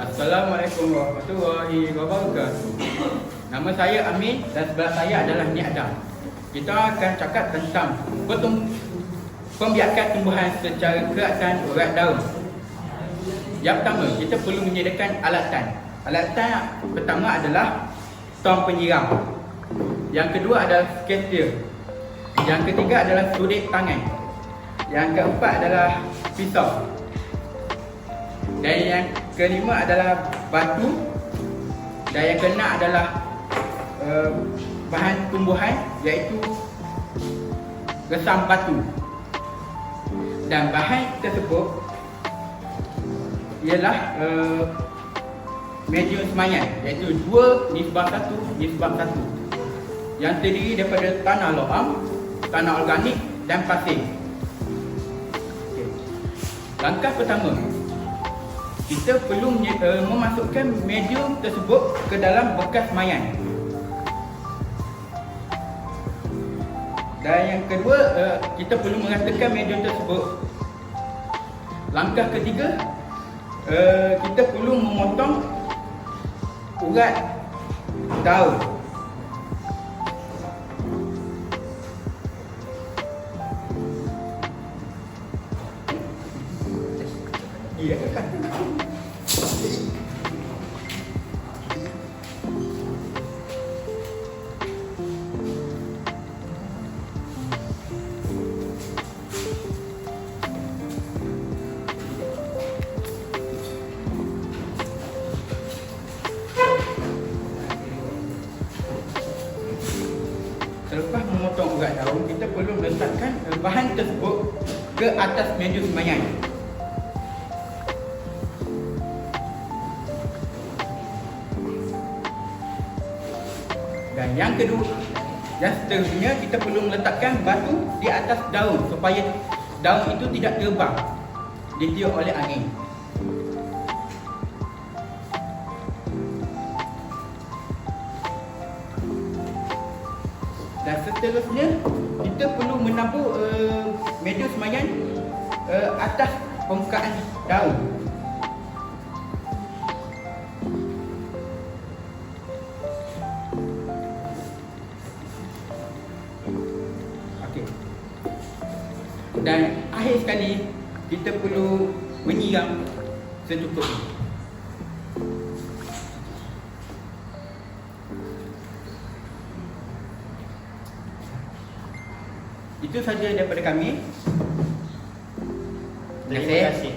Assalamualaikum warahmatullahi wabarakatuh. Nama saya Amin dan sebelah saya adalah Nik Adam. Kita akan cakap tentang pembiakan tumbuhan secara keraktan urat daun. Yang pertama, kita perlu menyediakan alatan. Alatan pertama adalah tong penyiram. Yang kedua adalah skater. Yang ketiga adalah sudik tangan. Yang keempat adalah pisau. Dan yang kelima adalah batu. Dan yang keenam adalah bahan tumbuhan, iaitu resam batu. Dan bahan tersebut ialah medium semayan, iaitu 2:1:1, yang terdiri daripada tanah logam, tanah organik dan pasir. Langkah pertama, kita perlu memasukkan medium tersebut ke dalam bekas mayan. Dan yang kedua, kita perlu meratakan medium tersebut. Langkah ketiga, kita perlu memotong urat daun. Iya kan? Selepas memotong urat daun, kita perlu meletakkan bahan tersebut ke atas meja sembahyang. Dan yang kedua, yang seterusnya, kita perlu meletakkan batu di atas daun supaya daun itu tidak terbang ditiup oleh angin. Dan seterusnya, kita perlu menabur media semayan atas permukaan daun. Okey. Dan akhir sekali, kita perlu menyiram secukupnya. Itu saja daripada kami. Terima kasih.